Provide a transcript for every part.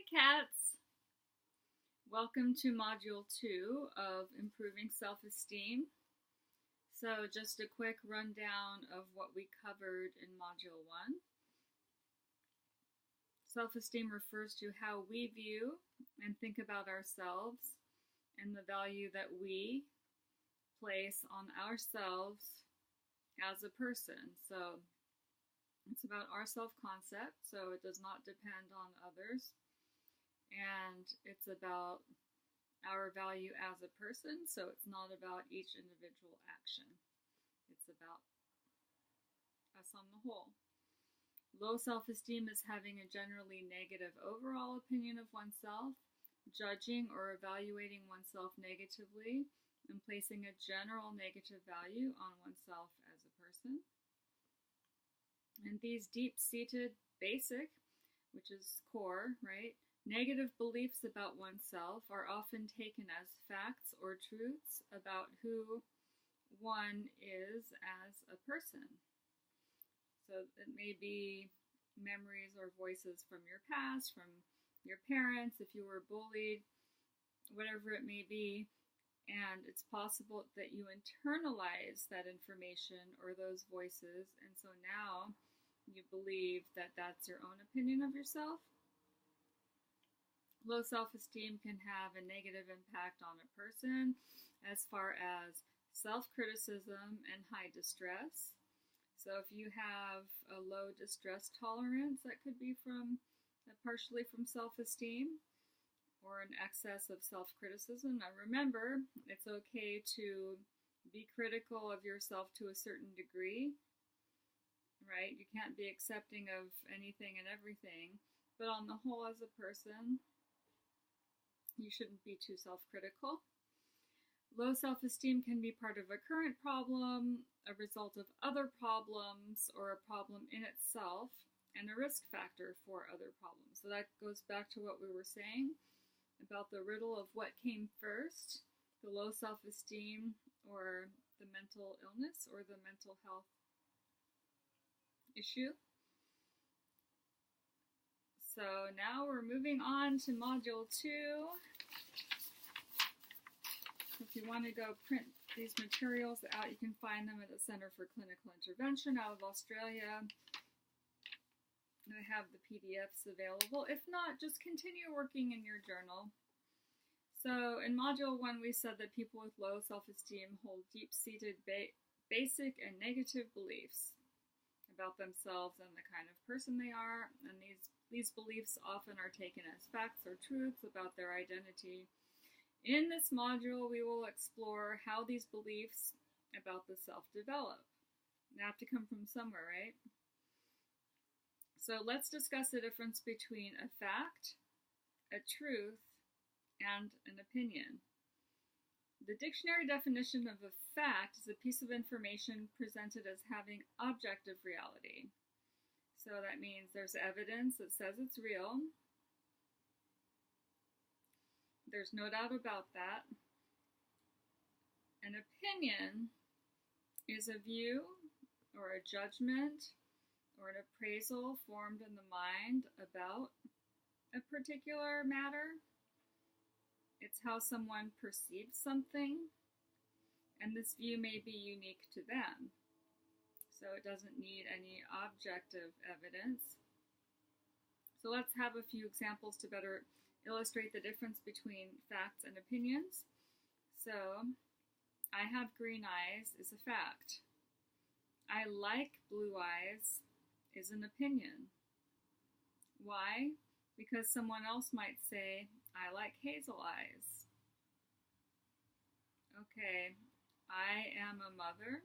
Hi cats! Welcome to Module 2 of Improving Self-Esteem. So just a quick rundown of what we covered in Module 1. Self-esteem refers to how we view and think about ourselves and the value that we place on ourselves as a person. So it's about our self-concept, so it does not depend on others. And it's about our value as a person, so it's not about each individual action. It's about us on the whole. Low self-esteem is having a generally negative overall opinion of oneself, judging or evaluating oneself negatively, and placing a general negative value on oneself as a person. And these deep-seated basic, which is core, right? Negative beliefs about oneself are often taken as facts or truths about who one is as a person. So it may be memories or voices from your past, from your parents, if you were bullied, whatever it may be. And it's possible that you internalize that information or those voices, and so now you believe that that's your own opinion of yourself. Low self-esteem can have a negative impact on a person as far as self-criticism and high distress. So if you have a low distress tolerance, that could be partially from self-esteem or an excess of self-criticism. Now remember, it's okay to be critical of yourself to a certain degree, right? You can't be accepting of anything and everything, but on the whole as a person, you shouldn't be too self-critical. Low self-esteem can be part of a current problem, a result of other problems, or a problem in itself, and a risk factor for other problems. So that goes back to what we were saying about the riddle of what came first, the low self-esteem or the mental illness or the mental health issue. So now we're moving on to Module 2. If you want to go print these materials out, you can find them at the Center for Clinical Intervention out of Australia. I have the PDFs available. If not, just continue working in your journal. So in Module 1, we said that people with low self-esteem hold deep-seated basic and negative beliefs about themselves and the kind of person they are, and these beliefs often are taken as facts or truths about their identity. In this module, we will explore how these beliefs about the self develop. They have to come from somewhere, right? So let's discuss the difference between a fact, a truth, and an opinion. The dictionary definition of a fact is a piece of information presented as having objective reality. So that means there's evidence that says it's real. There's no doubt about that. An opinion is a view or a judgment or an appraisal formed in the mind about a particular matter. It's how someone perceives something, and this view may be unique to them. So it doesn't need any objective evidence. So let's have a few examples to better illustrate the difference between facts and opinions. So, I have green eyes is a fact. I like blue eyes is an opinion. Why? Because someone else might say, I like hazel eyes. Okay, I am a mother.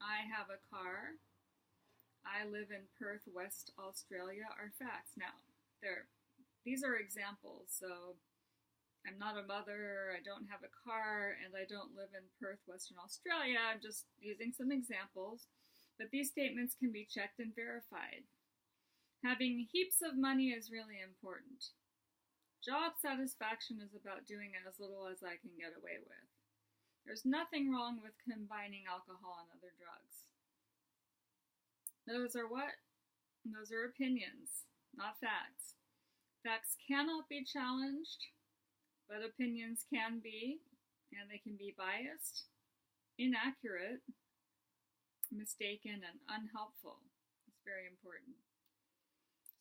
I have a car. I live in Perth, West Australia are facts. Now, these are examples, so I'm not a mother, I don't have a car, and I don't live in Perth, Western Australia. I'm just using some examples, but these statements can be checked and verified. Having heaps of money is really important. Job satisfaction is about doing as little as I can get away with. There's nothing wrong with combining alcohol and other drugs. Those are what? Those are opinions, not facts. Facts cannot be challenged, but opinions can be, and they can be biased, inaccurate, mistaken, and unhelpful. It's very important.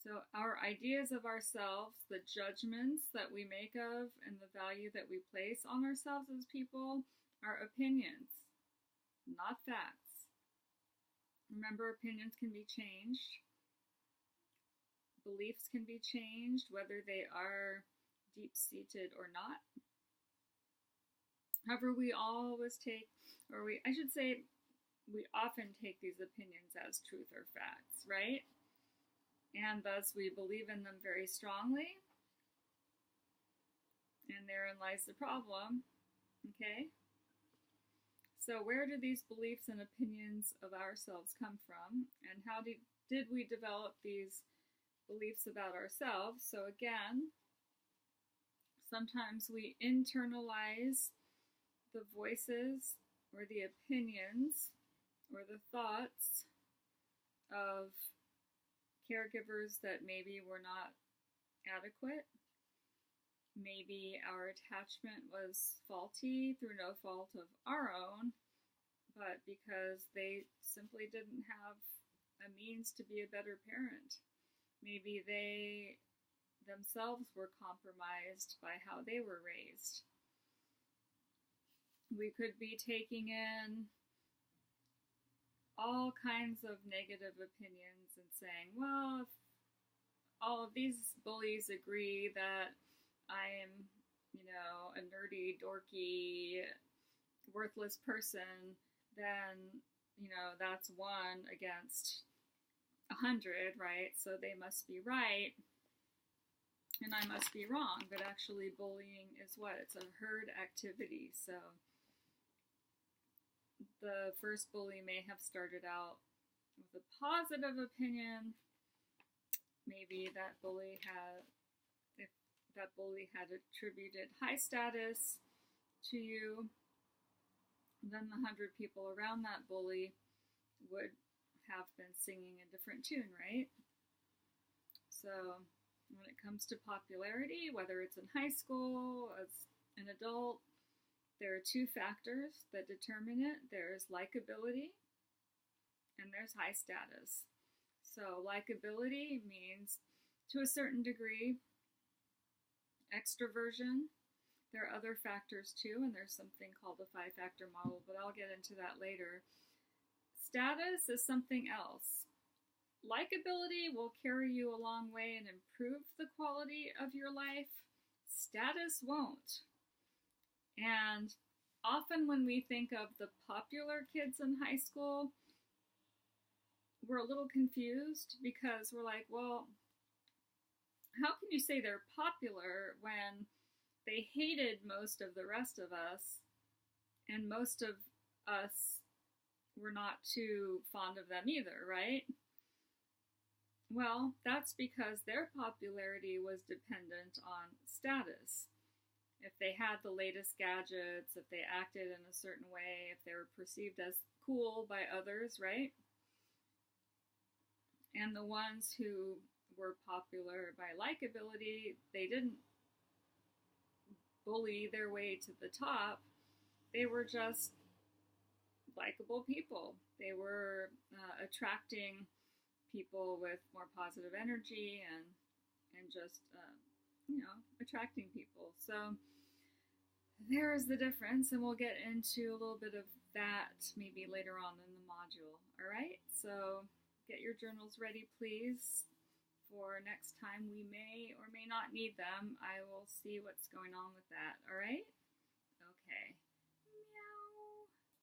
So our ideas of ourselves, the judgments that we make of, and the value that we place on ourselves as people are opinions, not facts. Remember, opinions can be changed. Beliefs can be changed, whether they are deep-seated or not. However, we always take, I should say, we often take these opinions as truth or facts, right? And thus we believe in them very strongly. And therein lies the problem, okay? So where do these beliefs and opinions of ourselves come from? And how did we develop these beliefs about ourselves? So again, sometimes we internalize the voices or the opinions or the thoughts of caregivers that maybe were not adequate. Maybe our attachment was faulty through no fault of our own, but because they simply didn't have a means to be a better parent. Maybe they themselves were compromised by how they were raised. We could be taking in all kinds of negative opinions and saying, well, if all of these bullies agree that I am, a nerdy, dorky, worthless person, then, that's 1 against 100, right? So they must be right, and I must be wrong. But actually, bullying is what? It's a herd activity. So the first bully may have started out with a positive opinion. Maybe that bully if that bully had attributed high status to you, then the 100 people around that bully would have been singing a different tune, right? So when it comes to popularity, whether it's in high school, as an adult, there are 2 factors that determine it. There's likability and there's high status. So likability means, to a certain degree, extroversion. There are other factors too, and there's something called the 5-factor model, but I'll get into that later. Status is something else. Likability will carry you a long way and improve the quality of your life. Status won't. And often when we think of the popular kids in high school, we're a little confused because we're like, well, how can you say they're popular when they hated most of the rest of us, and most of us were not too fond of them either, right? Well, that's because their popularity was dependent on status. If they had the latest gadgets, if they acted in a certain way, if they were perceived as cool by others, right? And the ones who were popular by likability, they didn't bully their way to the top. They were just likable people. They were attracting people with more positive energy and just attracting people. So there is the difference, and we'll get into a little bit of that maybe later on in the module. All right, so get your journals ready, please. For next time, we may or may not need them. I will see what's going on with that. All right? Okay.